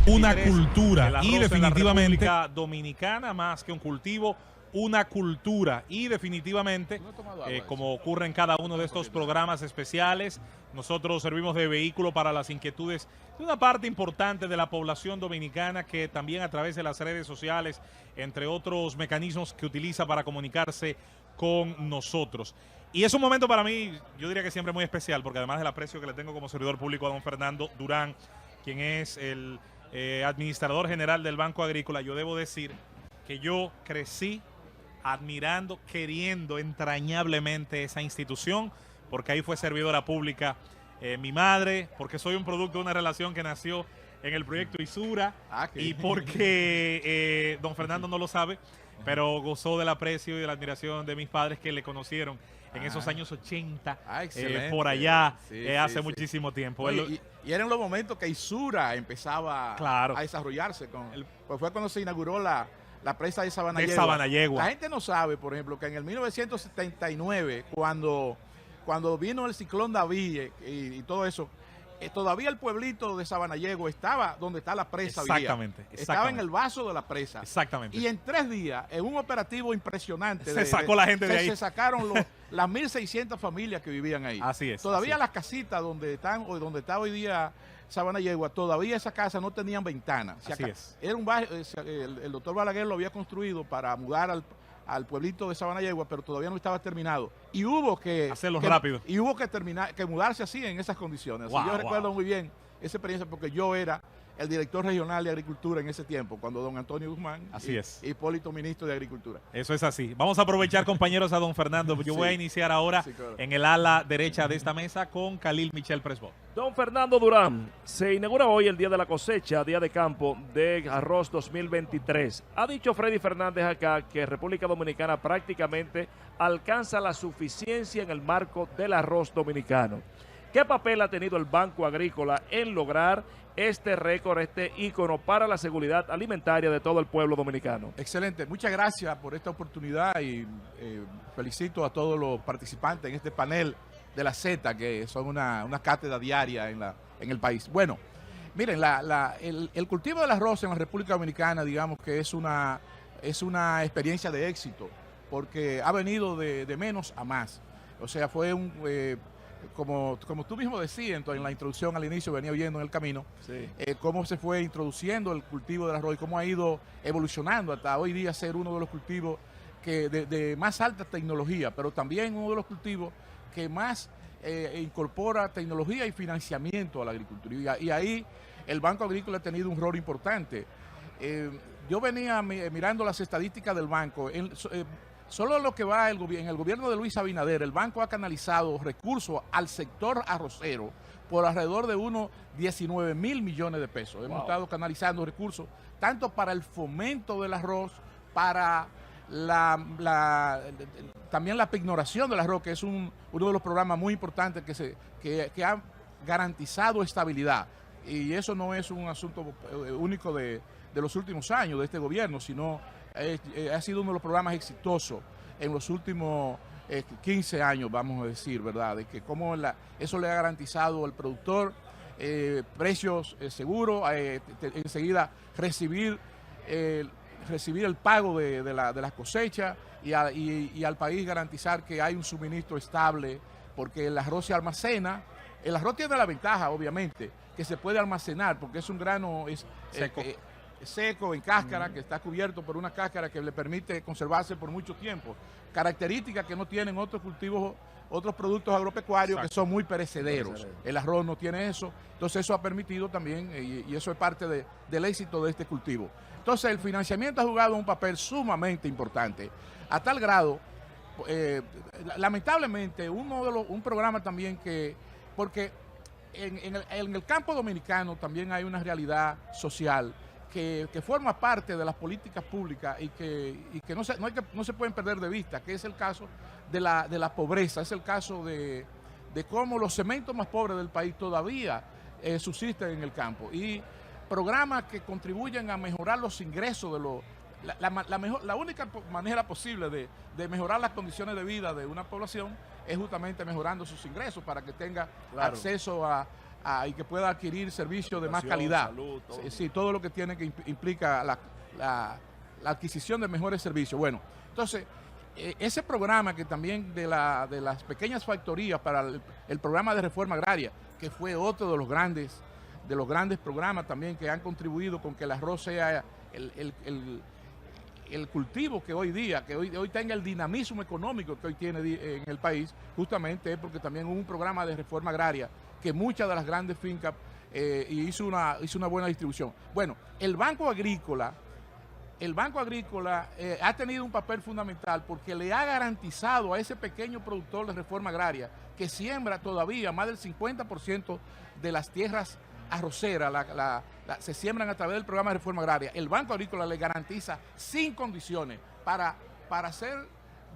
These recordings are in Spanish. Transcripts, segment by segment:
una cultura y definitivamente en la República Dominicana, más que un cultivo, una cultura. Y definitivamente, como ocurre en cada uno de estos programas especiales, nosotros servimos de vehículo para las inquietudes de una parte importante de la población dominicana que también a través de las redes sociales, entre otros mecanismos que utiliza para comunicarse con nosotros. Y es un momento para mí, yo diría que siempre muy especial, porque además del aprecio que le tengo como servidor público a don Fernando Durán, quien es el administrador general del Banco Agrícola, yo debo decir que yo crecí admirando, queriendo entrañablemente esa institución, porque ahí fue servidora pública mi madre, porque soy un producto de una relación que nació en el proyecto Isura, y porque don Fernando no lo sabe, pero gozó del aprecio y de la admiración de mis padres que le conocieron en esos años 80, por allá, hace muchísimo tiempo. Y eran los momentos que Isura empezaba a desarrollarse. Pues fue cuando se inauguró la presa de Sabanayegua. La gente no sabe, por ejemplo, que en el 1979, cuando vino el ciclón David y todo eso, todavía el pueblito de Sabanayegua estaba donde está la presa. Estaba en el vaso de la presa. Exactamente. Y en 3 días, en un operativo impresionante, se sacó la gente de ahí. Se sacaron las 1.600 familias que vivían ahí. Así es. Todavía las casitas donde está hoy día Sabanayegua, todavía esas casas no tenían ventanas. Así es. Era un barrio, el doctor Balaguer lo había construido para mudar al pueblito de Sabanayegua, pero todavía no estaba terminado. Y hubo que hacerlo rápido. Y hubo que mudarse así en esas condiciones. Yo recuerdo muy bien esa experiencia porque yo era el director regional de Agricultura en ese tiempo, cuando don Antonio Guzmán y Hipólito, ministro de Agricultura. Eso es así. Vamos a aprovechar, compañeros, a don Fernando. Yo voy a iniciar ahora en el ala derecha de esta mesa con Khalil Michel Presbot. Don Fernando Durán, se inaugura hoy el Día de la Cosecha, Día de Campo de Arroz 2023. Ha dicho Freddy Fernández acá que República Dominicana prácticamente alcanza la suficiencia en el marco del arroz dominicano. ¿Qué papel ha tenido el Banco Agrícola en lograr este récord, este ícono para la seguridad alimentaria de todo el pueblo dominicano? Excelente, muchas gracias por esta oportunidad y felicito a todos los participantes en este panel de la Z, que son una cátedra diaria en el país. Bueno, miren, el cultivo del arroz en la República Dominicana, digamos que es una experiencia de éxito, porque ha venido de menos a más. O sea, fue como tú mismo decías en la introducción al inicio, venía oyendo en el camino, cómo se fue introduciendo el cultivo del arroz y cómo ha ido evolucionando hasta hoy día ser uno de los cultivos de más alta tecnología, pero también uno de los cultivos que más incorpora tecnología y financiamiento a la agricultura. Y ahí el Banco Agrícola ha tenido un rol importante. Yo venía mirando las estadísticas del banco. Solo lo que va en el gobierno de Luis Abinader, el banco ha canalizado recursos al sector arrocero por alrededor de unos 19 mil millones de pesos. Hemos estado canalizando recursos tanto para el fomento del arroz, para también la pignoración del arroz, que es uno de los programas muy importantes que ha garantizado estabilidad. Y eso no es un asunto único de los últimos años de este gobierno, sino ha sido uno de los programas exitosos en los últimos 15 años, vamos a decir, ¿verdad? De que cómo eso le ha garantizado al productor precios seguros, enseguida recibir el pago de las cosechas y al país garantizar que hay un suministro estable, porque el arroz se almacena. El arroz tiene la ventaja, obviamente, que se puede almacenar, porque es un grano seco en cáscara, que está cubierto por una cáscara que le permite conservarse por mucho tiempo. Características que no tienen otros cultivos, otros productos agropecuarios que son muy perecederos. El arroz no tiene eso, entonces eso ha permitido también, y eso es parte del éxito de este cultivo. Entonces el financiamiento ha jugado un papel sumamente importante, a tal grado, lamentablemente, un programa también porque en el campo dominicano también hay una realidad social que forma parte de las políticas públicas y que no se pueden perder de vista, que es el caso de la pobreza, es el caso de cómo los segmentos más pobres del país todavía subsisten en el campo. Y programas que contribuyen a mejorar los ingresos la única manera posible de mejorar las condiciones de vida de una población es justamente mejorando sus ingresos para que tenga acceso a y que pueda adquirir servicios de más calidad. Salud, todo. Sí, todo lo que tiene que implica la adquisición de mejores servicios. Bueno, entonces, ese programa que también de las pequeñas factorías para el programa de reforma agraria, que fue otro de los grandes programas también que han contribuido con que el arroz sea el cultivo que hoy día, que hoy tenga el dinamismo económico que hoy tiene en el país, justamente es porque también hubo un programa de reforma agraria que muchas de las grandes fincas hizo una buena distribución. Bueno, el Banco Agrícola ha tenido un papel fundamental porque le ha garantizado a ese pequeño productor de reforma agraria que siembra todavía más del 50% de las tierras arroceras, se siembran a través del programa de reforma agraria. El Banco Agrícola le garantiza sin condiciones para ser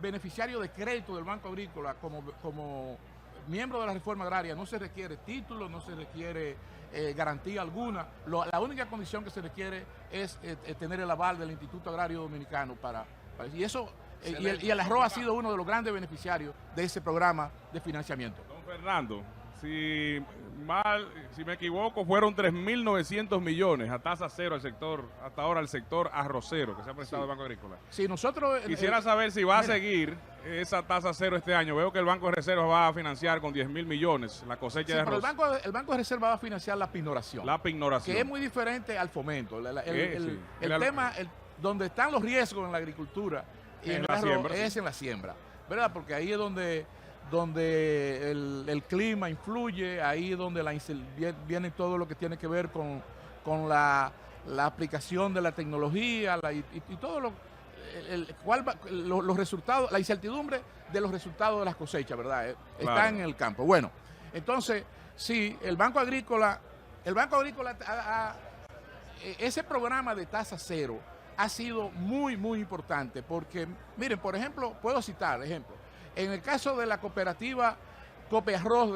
beneficiario de crédito del Banco Agrícola como miembro de la reforma agraria. No se requiere título, no se requiere garantía alguna. La única condición que se requiere es tener el aval del Instituto Agrario Dominicano y eso y el arroz ha sido uno de los grandes beneficiarios de ese programa de financiamiento. Don Fernando, si me equivoco, fueron 3.900 millones a tasa cero hasta ahora al sector arrocero que se ha prestado el Banco Agrícola. Sí, nosotros... Quisiera saber si va a seguir esa tasa cero este año. Veo que el Banco de Reserva va a financiar con 10.000 millones la cosecha de arroz. Pero el Banco de Reserva va a financiar la pignoración. La pignoración. Que es muy diferente al fomento. El tema, donde están los riesgos en la agricultura y en el arroz es en la siembra, ¿verdad? Porque ahí es donde el clima influye, ahí es donde viene todo lo que tiene que ver con la aplicación de la tecnología y todo los resultados, la incertidumbre de los resultados de las cosechas, ¿verdad? Está en el campo. Bueno, entonces, sí, el Banco Agrícola, ese programa de tasa cero ha sido muy, muy importante porque, miren, por ejemplo, puedo citar ejemplos. En el caso de la cooperativa Copearroz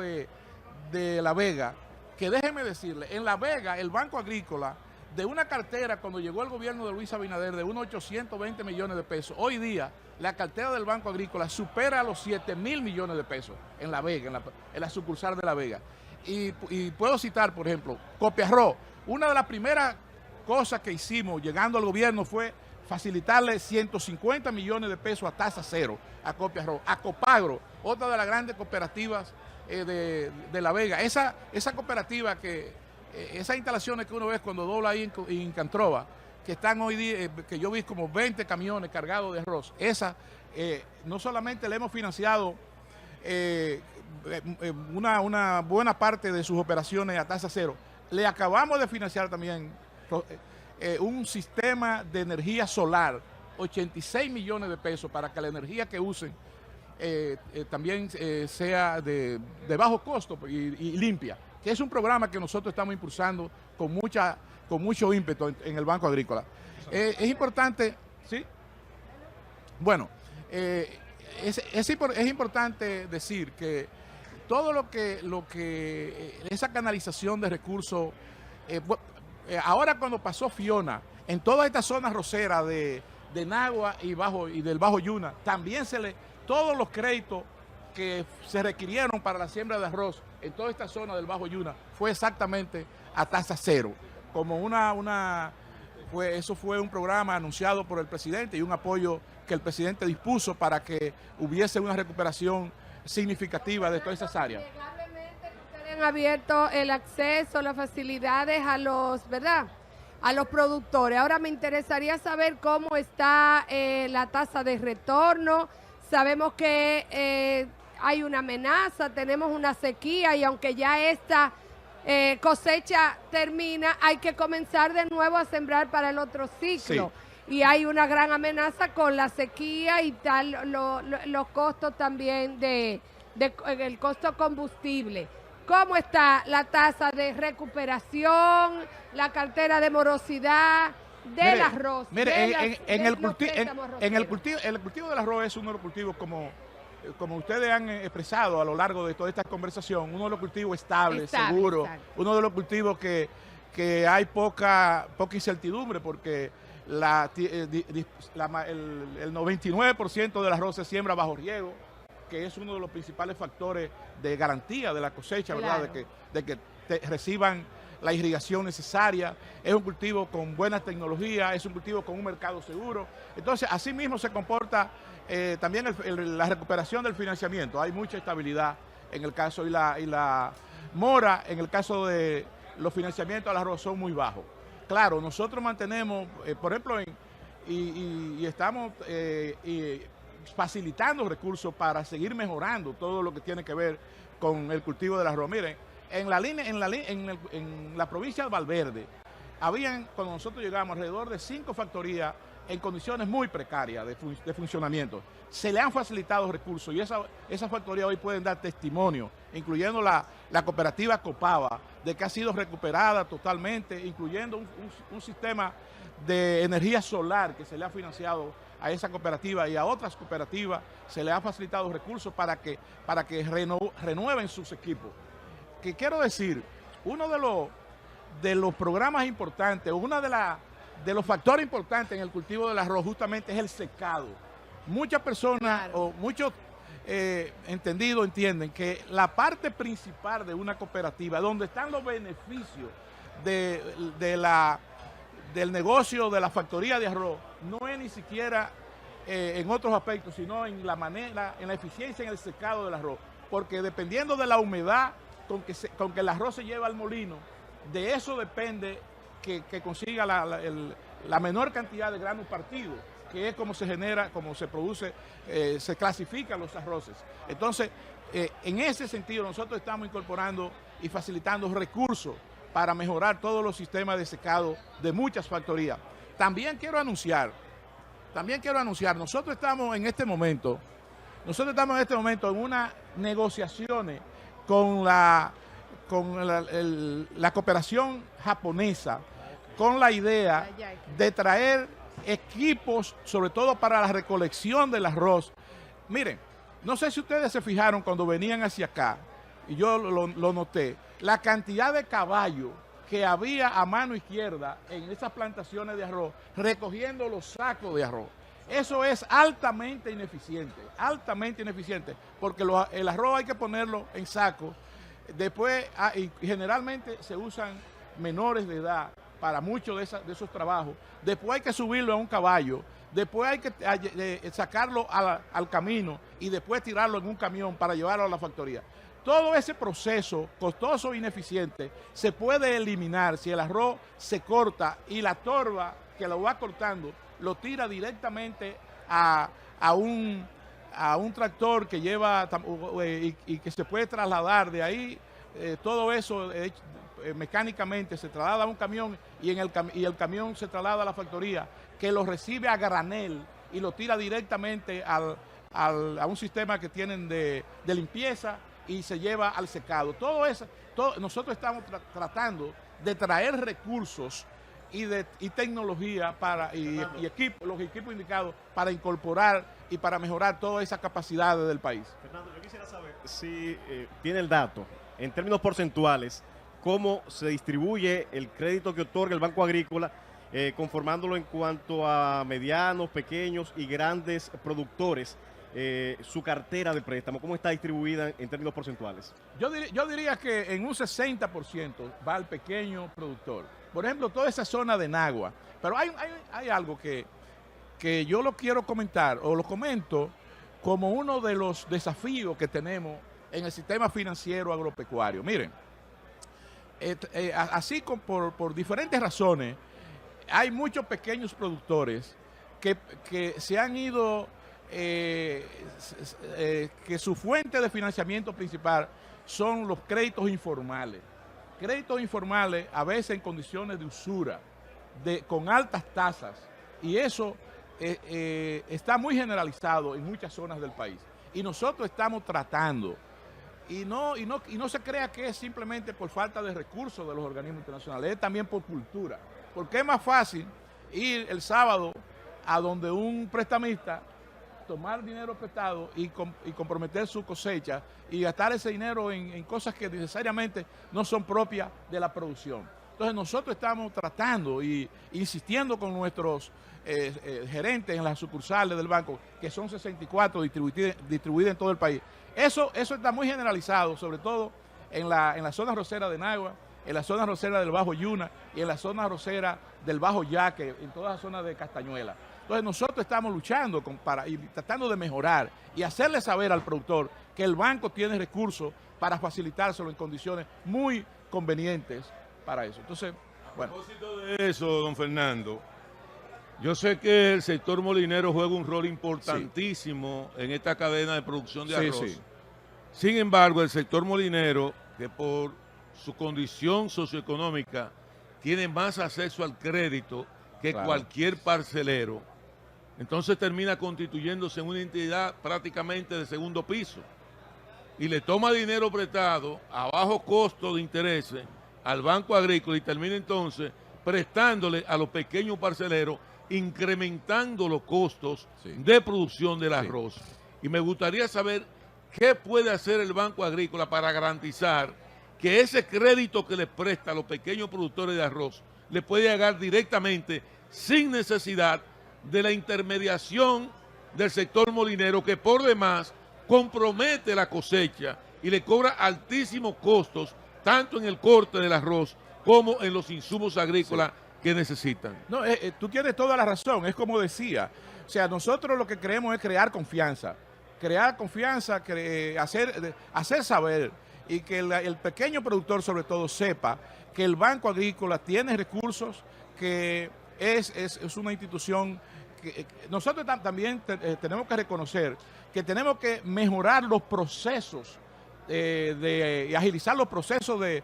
de La Vega, que déjeme decirle, en La Vega el Banco Agrícola, de una cartera cuando llegó el gobierno de Luis Abinader de unos 820 millones de pesos, hoy día la cartera del Banco Agrícola supera los 7.000 millones de pesos en La Vega, en la sucursal de La Vega. Y puedo citar, por ejemplo, Copearroz. Una de las primeras cosas que hicimos llegando al gobierno fue facilitarle 150 millones de pesos a tasa cero a Copearroz, a Copagro, otra de las grandes cooperativas de La Vega. Esa cooperativa esas instalaciones que uno ve cuando dobla ahí en Cantrova, que están hoy día, que yo vi como 20 camiones cargados de arroz, no solamente le hemos financiado una buena parte de sus operaciones a tasa cero, le acabamos de financiar también un sistema de energía solar, 86 millones de pesos para que la energía que usen también sea de bajo costo y limpia, que es un programa que nosotros estamos impulsando con mucho ímpetu en el Banco Agrícola. Es importante, ¿sí? Bueno, es importante decir que todo lo que esa canalización de recursos, ahora cuando pasó Fiona, en todas estas zonas roceras de Nagua y del Bajo Yuna, también todos los créditos que se requirieron para la siembra de arroz en toda esta zona del Bajo Yuna fue exactamente a tasa cero, como eso fue un programa anunciado por el presidente y un apoyo que el presidente dispuso para que hubiese una recuperación significativa de todas esas áreas. Ustedes han abierto el acceso, las facilidades a los productores. Ahora me interesaría saber cómo está la tasa de retorno. Sabemos que hay una amenaza, tenemos una sequía y aunque ya esta cosecha termina, hay que comenzar de nuevo a sembrar para el otro ciclo. Sí. Y hay una gran amenaza con la sequía y tal, los costos también el costo combustible. ¿Cómo está la tasa de recuperación, la cartera de morosidad del arroz? En el cultivo del arroz es uno de los cultivos, como ustedes han expresado a lo largo de toda esta conversación, uno de los cultivos estables, seguros, uno de los cultivos que hay poca incertidumbre porque el 99% del arroz se siembra bajo riego, que es uno de los principales factores de garantía de la cosecha, ¿verdad? De que reciban la irrigación necesaria, es un cultivo con buena tecnología, es un cultivo con un mercado seguro. Entonces, así mismo se comporta también la recuperación del financiamiento. Hay mucha estabilidad en el caso, y la mora, en el caso de los financiamientos al arroz, son muy bajos. Claro, nosotros mantenemos, por ejemplo, y estamos facilitando recursos para seguir mejorando todo lo que tiene que ver con el cultivo del arroz. Miren, en la provincia de Valverde, cuando nosotros llegamos, alrededor de 5 factorías en condiciones muy precarias de funcionamiento. Se le han facilitado recursos y esas factorías hoy pueden dar testimonio, incluyendo la cooperativa Copava, de que ha sido recuperada totalmente, incluyendo un sistema de energía solar que se le ha financiado a esa cooperativa, y a otras cooperativas se le ha facilitado recursos para que renueven sus equipos. Que quiero decir, uno de los programas importantes, de los factores importantes en el cultivo del arroz justamente es el secado. Muchas personas, claro, o muchos entendidos entienden que la parte principal de una cooperativa, donde están los beneficios del negocio de la factoría de arroz, no es ni siquiera en otros aspectos, sino en la manera, en la eficiencia en el secado del arroz. Porque dependiendo de la humedad con que el arroz se lleva al molino, de eso depende que consiga la menor cantidad de granos partidos, que es como se genera, como se produce, se clasifican los arroces. Entonces, en ese sentido, nosotros estamos incorporando y facilitando recursos para mejorar todos los sistemas de secado de muchas factorías. También quiero anunciar, nosotros estamos en este momento en unas negociaciones con la cooperación japonesa, con la idea de traer equipos, sobre todo para la recolección del arroz. Miren, no sé si ustedes se fijaron cuando venían hacia acá, y yo lo noté, la cantidad de caballos que había a mano izquierda en esas plantaciones de arroz, recogiendo los sacos de arroz. Eso es altamente ineficiente, porque el arroz hay que ponerlo en sacos. Después, y generalmente se usan menores de edad para muchos de esos trabajos. Después hay que subirlo a un caballo, después hay que sacarlo al camino y después tirarlo en un camión para llevarlo a la factoría. Todo ese proceso costoso e ineficiente se puede eliminar si el arroz se corta y la torba que lo va cortando lo tira directamente a un tractor que lleva y que se puede trasladar de ahí. Todo eso mecánicamente se traslada a un camión y el camión se traslada a la factoría, que lo recibe a granel y lo tira directamente a un sistema que tienen de limpieza y se lleva al secado. Todo eso, nosotros estamos tratando de traer recursos y tecnología los equipos indicados para incorporar y para mejorar todas esas capacidades del país. Fernando, yo quisiera saber si tiene el dato, en términos porcentuales, cómo se distribuye el crédito que otorga el Banco Agrícola, conformándolo en cuanto a medianos, pequeños y grandes productores, su cartera de préstamo, ¿cómo está distribuida en términos porcentuales? Yo diría que en un 60% va al pequeño productor. Por ejemplo, toda esa zona de Nagua. Pero hay algo que yo lo quiero comentar, o lo comento como uno de los desafíos que tenemos en el sistema financiero agropecuario. Miren, así por diferentes razones, hay muchos pequeños productores que se han ido, que su fuente de financiamiento principal son los créditos informales. Créditos informales a veces en condiciones de usura, con altas tasas, y eso está muy generalizado en muchas zonas del país. Y nosotros estamos tratando, y no se crea que es simplemente por falta de recursos de los organismos internacionales, es también por cultura. Porque es más fácil ir el sábado a donde un prestamista, tomar dinero prestado y comprometer su cosecha y gastar ese dinero en cosas que necesariamente no son propias de la producción. Entonces nosotros estamos tratando y insistiendo con nuestros gerentes en las sucursales del banco, que son 64 distribuidas en todo el país. Eso está muy generalizado, sobre todo en la zona arrocera de Nagua, en la zona arrocera del Bajo Yuna y en la zona arrocera del Bajo Yaque, en toda la zona de Castañuela. Entonces nosotros estamos luchando y tratando de mejorar y hacerle saber al productor que el banco tiene recursos para facilitárselo en condiciones muy convenientes para eso. Entonces, bueno. A propósito de eso, don Fernando, yo sé que el sector molinero juega un rol importantísimo en esta cadena de producción de arroz. Sí. Sin embargo, el sector molinero, que por su condición socioeconómica tiene más acceso al crédito que cualquier parcelero, entonces termina constituyéndose en una entidad prácticamente de segundo piso y le toma dinero prestado a bajo costo de intereses al Banco Agrícola y termina entonces prestándole a los pequeños parceleros, incrementando los costos de producción del arroz. Y me gustaría saber qué puede hacer el Banco Agrícola para garantizar que ese crédito que les presta a los pequeños productores de arroz le puede llegar directamente sin necesidad de la intermediación del sector molinero, que por demás compromete la cosecha y le cobra altísimos costos tanto en el corte del arroz como en los insumos agrícolas que necesitan. No, tú tienes toda la razón, es como decía. O sea, nosotros lo que queremos es crear confianza, hacer saber y que el pequeño productor sobre todo sepa que el Banco Agrícola tiene recursos, que es una institución que nosotros también tenemos que reconocer que tenemos que mejorar los procesos y agilizar los procesos de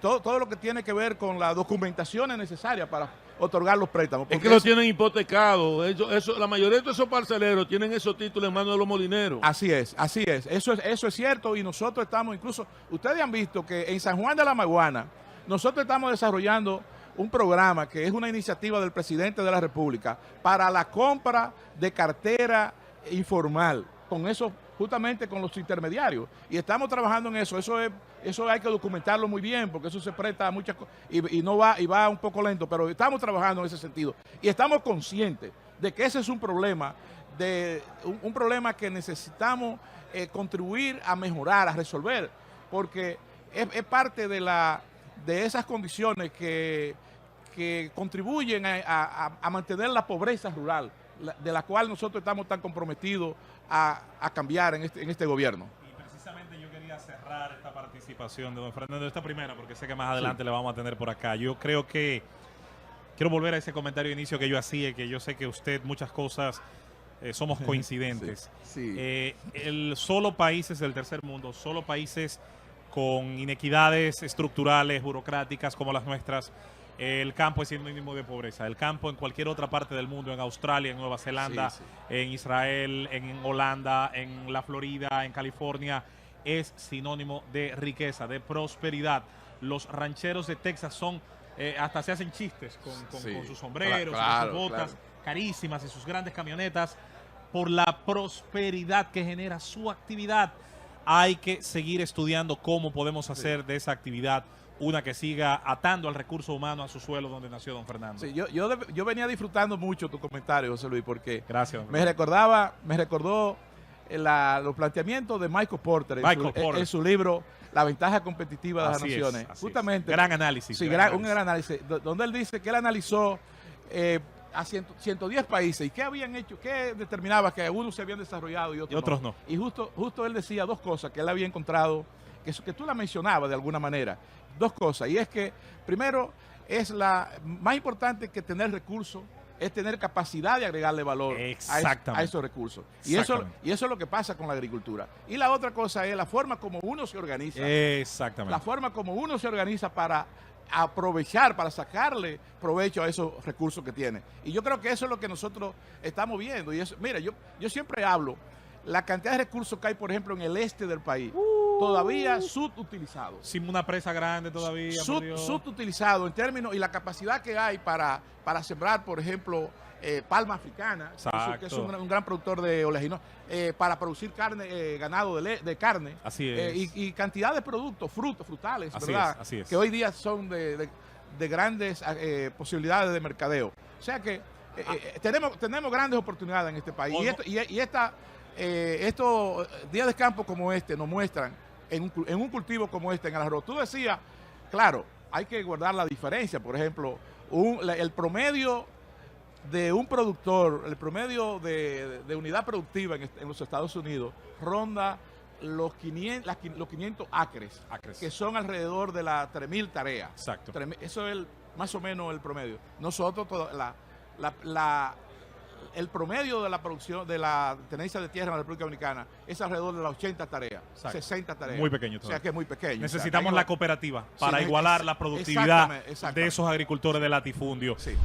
todo lo que tiene que ver con las documentaciones necesarias para otorgar los préstamos. Es que lo tienen hipotecado. La mayoría de esos parceleros tienen esos títulos en manos de los molineros. Así es. Eso es cierto y nosotros estamos incluso, ustedes han visto que en San Juan de la Maguana, nosotros estamos desarrollando un programa que es una iniciativa del presidente de la República para la compra de cartera informal, justamente con los intermediarios. Y estamos trabajando en eso. Eso hay que documentarlo muy bien, porque eso se presta a muchas cosas y va un poco lento, pero estamos trabajando en ese sentido. Y estamos conscientes de que ese es un problema, un problema que necesitamos contribuir a mejorar, a resolver, porque es parte de esas condiciones que contribuyen a mantener la pobreza rural, de la cual nosotros estamos tan comprometidos a cambiar en este gobierno. Y precisamente yo quería cerrar esta participación de don Fernando, esta primera, porque sé que más adelante le vamos a tener por acá. Yo creo que quiero volver a ese comentario de inicio que yo hacía, que yo sé que usted muchas cosas somos coincidentes. Solo países del tercer mundo, solo países con inequidades estructurales, burocráticas como las nuestras, el campo es sinónimo de pobreza. El campo en cualquier otra parte del mundo, en Australia, en Nueva Zelanda, en Israel, en Holanda, en la Florida, en California, es sinónimo de riqueza, de prosperidad. Los rancheros de Texas hasta se hacen chistes con sus sombreros, con sus botas carísimas y sus grandes camionetas por la prosperidad que genera su actividad. Hay que seguir estudiando cómo podemos hacer de esa actividad una que siga atando al recurso humano a su suelo donde nació don Fernando. Sí, yo venía disfrutando mucho tu comentario, José Luis, porque gracias, me recordó los planteamientos de Michael Porter en su libro La ventaja competitiva de las naciones. Justamente. Gran análisis. Sí, un gran análisis, donde él dice que él analizó a 110 países y qué habían hecho, qué determinaba que algunos se habían desarrollado y otros no. Y justo él decía dos cosas que él había encontrado, que tú la mencionabas de alguna manera. Dos cosas, y es que primero es la más importante que tener recursos, es tener capacidad de agregarle valor a esos recursos. Y eso es lo que pasa con la agricultura. Y la otra cosa es la forma como uno se organiza. Exactamente. La forma como uno se organiza para aprovechar, para sacarle provecho a esos recursos que tiene. Y yo creo que eso es lo que nosotros estamos viendo. Y eso, mira, yo siempre hablo, la cantidad de recursos que hay, por ejemplo, en el este del país, todavía subutilizados. Sin una presa grande todavía. Subutilizado en términos, y la capacidad que hay para sembrar, por ejemplo, palma africana, que es un gran productor de oleaginosa, para producir carne, ganado de carne. Así es. Y cantidad de productos, frutales, así ¿verdad? Así es. Que hoy día son de grandes posibilidades de mercadeo. O sea que tenemos grandes oportunidades en este país. Y estos días de campo como este nos muestran en un cultivo como este, en el arroz. Tú decías, claro, hay que guardar la diferencia. Por ejemplo, el promedio de un productor, el promedio de unidad productiva en los Estados Unidos ronda los 500 acres, que son alrededor de las 3.000 tareas. Exacto. Eso es más o menos el promedio. Nosotros, el promedio de la producción, de la tenencia de tierra en la República Dominicana es alrededor de las 80 tareas, Exacto. 60 tareas. Muy pequeño O todavía. sea que es muy pequeño. Necesitamos o sea, la cooperativa para igualar la productividad exactamente. de esos agricultores de latifundio. Sí.